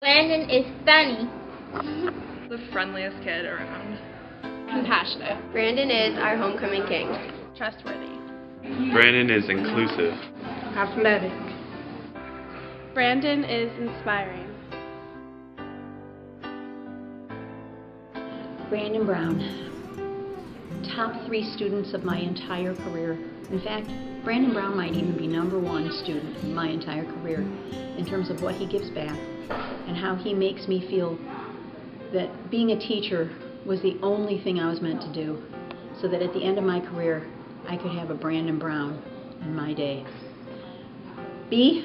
Brandon is funny. The friendliest kid around. Compassionate. Brandon is our homecoming king. Trustworthy. Brandon is inclusive. Athletic. Brandon is inspiring. Brandon Brown, top 3 students of my entire career. In fact, Brandon Brown might even be #1 student in my entire career in terms of what he gives back and how he makes me feel that being a teacher was the only thing I was meant to do, so that at the end of my career, I could have a Brandon Brown in my day. B,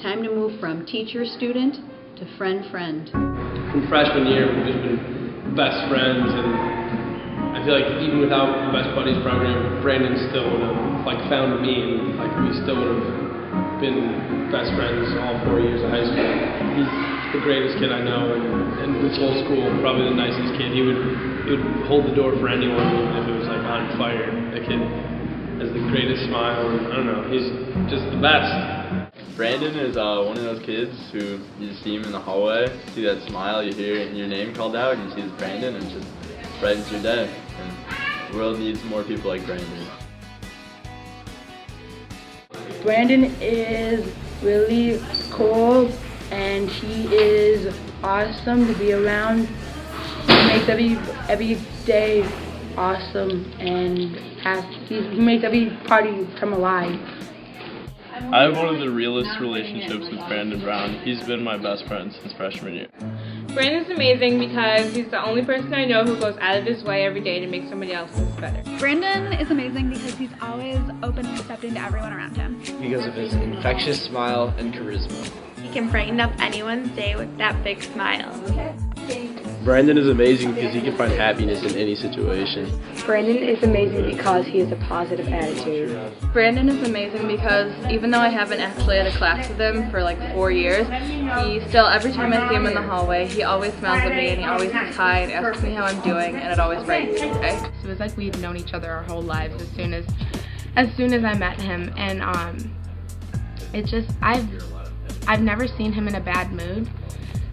time to move from teacher-student to friend-friend. From freshman year, we've just been best friends, and I feel like even without the Best Buddies program, Brandon still would have found me, and we still would have been best friends all 4 years of high school. He's the greatest kid I know, and this whole school, probably the nicest kid. He would hold the door for anyone, even if it was on fire. The kid has the greatest smile, and I don't know, he's just the best. Brandon is one of those kids who you just see him in the hallway, see that smile, you hear your name called out, and you see it's Brandon, and it just brightens your day. And the world needs more people like Brandon. Brandon is really cool, and he is awesome to be around. He makes every day awesome, and he makes every party come alive. I have one of the realest relationships with Brandon Brown. He's been my best friend since freshman year. Brandon's amazing because he's the only person I know who goes out of his way every day to make somebody else's better. Brandon is amazing because he's always open and accepting to everyone around him. Because of his infectious smile and charisma. He can brighten up anyone's day with that big smile. Brandon is amazing because he can find happiness in any situation. Brandon is amazing because he has a positive attitude. Brandon is amazing because even though I haven't actually had a class with him for 4 years, he still, every time I see him in the hallway, he always smiles at me and he always says hi and asks me how I'm doing, and it always brightens my day. So it was like we'd known each other our whole lives as soon as I met him, and it just I've never seen him in a bad mood.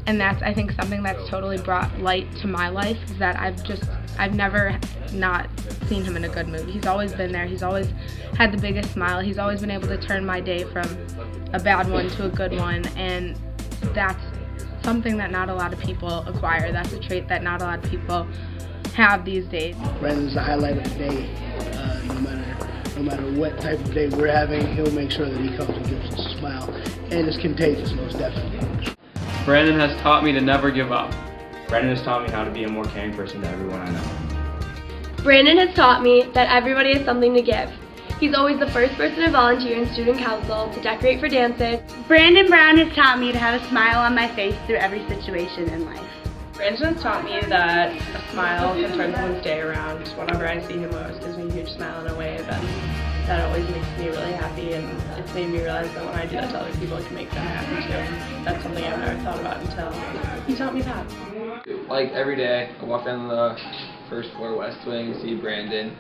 And that's, I think, something that's totally brought light to my life, is that I've never not seen him in a good mood. He's always been there. He's always had the biggest smile. He's always been able to turn my day from a bad one to a good one, and that's something that not a lot of people acquire. That's a trait that not a lot of people have these days. Brandon's the highlight of the day. No matter what type of day we're having, he'll make sure that he comes and gives us a smile, and it's contagious, most definitely. Brandon has taught me to never give up. Brandon has taught me how to be a more caring person to everyone I know. Brandon has taught me that everybody has something to give. He's always the first person to volunteer in student council, to decorate for dances. Brandon Brown has taught me to have a smile on my face through every situation in life. Brandon has taught me that a smile can turn someone's day around. Whenever I see him, it always gives me a huge smile in a way that always makes me really happy, and it's made me realize that when I do that to other people, it can make them happy too. That's something I've never thought about until he taught me that. Every day, I walk down the first floor West Wing and see Brandon.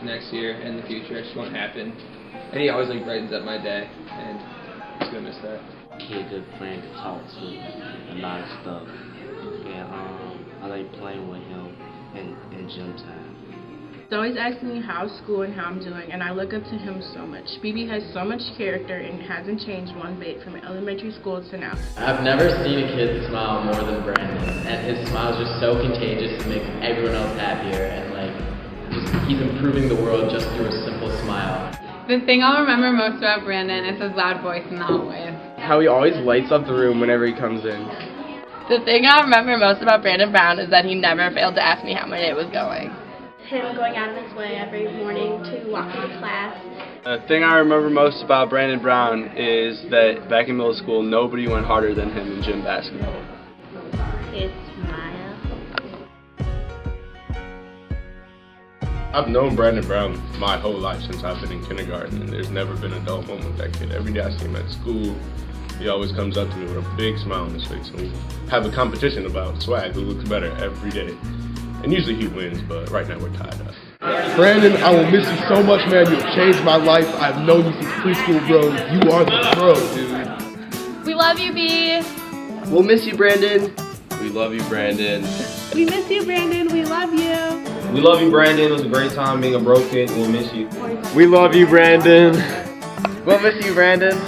Next year and in the future, it just won't happen. And he always brightens up my day, and I'm just gonna miss that. Kid that friend to talk to a lot of stuff, and I like playing with him in gym time. He's always asking me how's school and how I'm doing, and I look up to him so much. BB has so much character and hasn't changed one bit from elementary school to now. I've never seen a kid smile more than Brandon, and his smile is just so contagious and makes everyone else happier, and he's improving the world just through a simple smile. The thing I'll remember most about Brandon is his loud voice in the hallways. How he always lights up the room whenever he comes in. The thing I'll remember most about Brandon Brown is that he never failed to ask me how my day was going. Him going out of his way every morning to walk into class. The thing I remember most about Brandon Brown is that back in middle school, nobody went harder than him in gym basketball. His smile. I've known Brandon Brown my whole life since I've been in kindergarten, and there's never been a dull moment with that kid. Every day I see him at school, he always comes up to me with a big smile on his face, and we have a competition about swag, who looks better every day. And usually he wins, but right now we're tied up. Brandon, I will miss you so much, man. You've changed my life. I've known you since preschool, bro. You are the pro, dude. We love you, B. We'll miss you, Brandon. We love you, Brandon. We miss you, Brandon. We love you. We love you, Brandon. It was a great time being a bro kid. We'll miss you. We love you, Brandon. We'll miss you, Brandon.